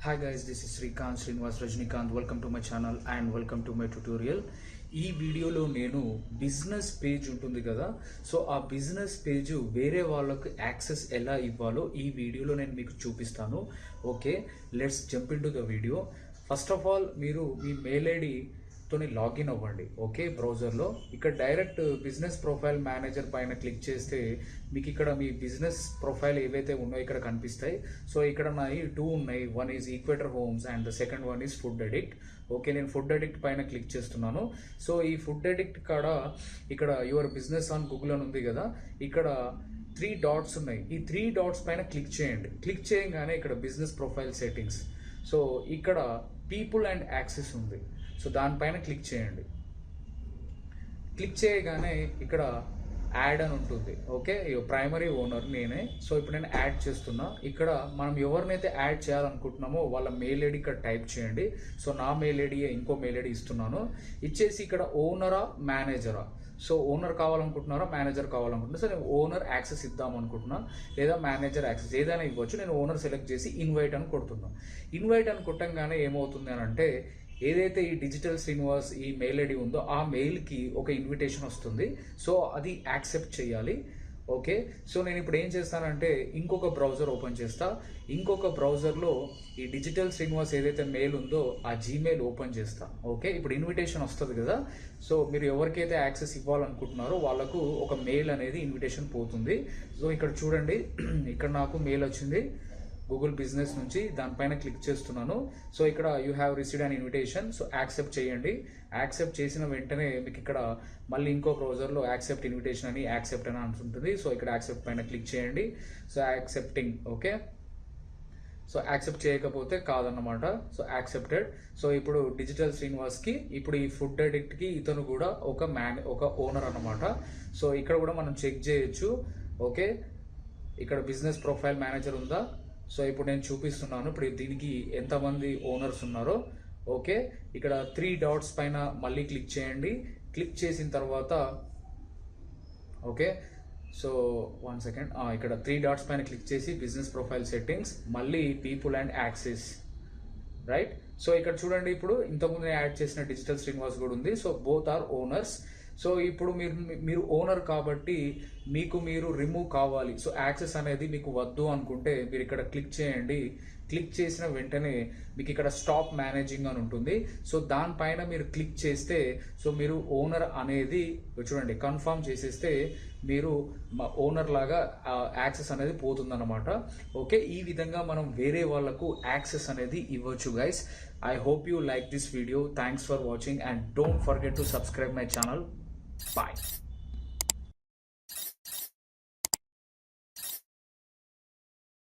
Hi guys, this is Srinivas Rajnikant. Welcome to my channel and welcome to my tutorial. ఈ వీడియోలో నేను business page ఉంటుంది కదా, so ఆ బిజినెస్ పేజ్ వేరే వాళ్ళకు యాక్సెస్ ఎలా ఇవ్వాలో ఈ వీడియోలో నేను మీకు చూపిస్తాను. Okay, let's jump in to the video. First of all మీరు మీ మెయిల్ ఐడితోని లాగిన్ అవ్వండి. ఓకే, బ్రౌజర్లో ఇక్కడ డైరెక్ట్ బిజినెస్ ప్రొఫైల్ మేనేజర్ పైన క్లిక్ చేస్తే మీకు ఇక్కడ మీ బిజినెస్ ప్రొఫైల్ ఏవైతే ఉన్నాయో ఇక్కడ కనిపిస్తాయి. సో ఇక్కడ నాయి 2 ఉన్నాయి. One is equator homes and the second one is food addict. Okay, నేను ఫుడ్ అడిక్ట్ పైన క్లిక్ చేస్తున్నాను. సో ఈ ఫుడ్ అడిక్ట్ కాడ ఇక్కడ యువర్ బిజినెస్ ఆన్ గూగుల్ అని ఉంది కదా, ఇక్కడ 3 డాట్స్ ఉన్నాయి. ఈ 3 డాట్స్ పైన క్లిక్ చేయండి. క్లిక్ చేయగానే ఇక్కడ బిజినెస్ ప్రొఫైల్ సెట్టింగ్స్, సో ఇక్కడ పీపుల్ అండ్ యాక్సెస్ ఉంది. సో దానిపైన క్లిక్ చేయండి. క్లిక్ చేయగానే ఇక్కడ యాడ్ అని ఉంటుంది. ఓకే, ప్రైమరీ ఓనర్ నేనే. సో ఇప్పుడు నేను యాడ్ చేస్తున్నా. ఇక్కడ మనం ఎవరినైతే యాడ్ చేయాలనుకుంటున్నామో వాళ్ళ మెయిల్ ఐడి ఇక్కడ టైప్ చేయండి. సో నా మెయిల్ ఐడి ఇంకో మెయిల్ ఐడి ఇస్తున్నాను. ఇచ్చేసి ఇక్కడ ఓనరా మేనేజరా, సో ఓనర్ కావాలనుకుంటున్నారా మేనేజర్ కావాలనుకుంటున్నా. సో నేను ఓనర్ యాక్సెస్ ఇద్దాం అనుకుంటున్నా, లేదా మేనేజర్ యాక్సెస్ ఏదైనా ఇవ్వచ్చు. నేను ఓనర్ సెలెక్ట్ చేసి ఇన్వైట్ అని కొడుతున్నా. ఇన్వైట్ అని కొట్టంగానే ఏమవుతుంది అని అంటే, ఏదైతే ఈ డిజిటల్ శ్రీనివాస్ ఈ మెయిల్ ఐడి ఉందో ఆ మెయిల్కి ఒక ఇన్విటేషన్ వస్తుంది. సో అది యాక్సెప్ట్ చేయాలి. ఓకే, సో నేను ఇప్పుడు ఏం చేస్తానంటే ఇంకొక బ్రౌజర్ ఓపెన్ చేస్తా. ఇంకొక బ్రౌజర్లో ఈ డిజిటల్ శ్రీనివాస్ ఏదైతే మెయిల్ ఉందో ఆ జీమెయిల్ ఓపెన్ చేస్తా. ఓకే, ఇప్పుడు ఇన్విటేషన్ వస్తుంది కదా, సో మీరు ఎవరికైతే యాక్సెస్ ఇవ్వాలనుకుంటున్నారో వాళ్ళకు ఒక మెయిల్ అనేది ఇన్విటేషన్ పోతుంది. సో ఇక్కడ చూడండి, ఇక్కడ నాకు మెయిల్ వచ్చింది గూగుల్ బిజినెస్ నుంచి. దానిపైన క్లిక్ చేస్తున్నాను. సో ఇక్కడ you have received an invitation, so accept చేయండి. యాక్సెప్ట్ చేసిన వెంటనే మీకు ఇక్కడ మళ్ళీ ఇంకో బ్రౌజర్లో యాక్సెప్ట్ ఇన్విటేషన్ అని యాక్సెప్ట్ అని అంటుంటుంది. సో ఇక్కడ యాక్సెప్ట్ పైన క్లిక్ చేయండి. So accepting. Okay, so accept చేయకపోతే కాదన్నమాట. So accepted. సో ఇప్పుడు డిజిటల్ శ్రీనివాస్కి, ఇప్పుడు ఈ ఫుడ్ అడిక్ట్కి ఇతను కూడా ఒక ఓనర్ అన్నమాట. సో ఇక్కడ కూడా మనం చెక్ చేయొచ్చు. ఓకే, ఇక్కడ బిజినెస్ ప్రొఫైల్ మేనేజర్ ఉందా. సో ఇప్పుడు నేను చూపిస్తున్నాను ఇప్పుడు దీనికి ఎంతమంది ఓనర్స్ ఉన్నారో. ఓకే, ఇక్కడ 3 డాట్స్ పైన మళ్ళీ క్లిక్ చేయండి. క్లిక్ చేసిన తర్వాత ఓకే, సో 1 సెకండ్, ఇక్కడ 3 డాట్స్ పైన క్లిక్ చేసి బిజినెస్ ప్రొఫైల్ సెట్టింగ్స్, మళ్ళీ people and access, right. So ఇక్కడ చూడండి, ఇప్పుడు ఇంతకుముందు యాడ్ చేసిన డిజిటల్ శ్రీనివాస్ కూడా ఉంది. So both are owners. So ఇప్పుడు మీరు ఓనర్ కాబట్టి మీరు రిమూవ్ కావాలి. సో యాక్సెస్ అనేది మీకు వద్దు అనుకుంటే మీరు ఇక్కడ క్లిక్ చేయండి. క్లిక్ చేసిన వెంటనే మీకు ఇక్కడ స్టాప్ మేనేజింగ్ అని ఉంటుంది. సో దానిపైన మీరు క్లిక్ చేస్తే, సో మీరు ఓనర్ అనేది చూడండి కన్ఫర్మ్ చేసేస్తే మీరు ఓనర్ లాగా యాక్సెస్ అనేది పోతుందన్నమాట. ఓకే, ఈ విధంగా మనం వేరే వాళ్ళకు యాక్సెస్ అనేది ఇవ్వచ్చు guys. I hope you like this video. Thanks for watching and don't forget to subscribe my channel. Bye.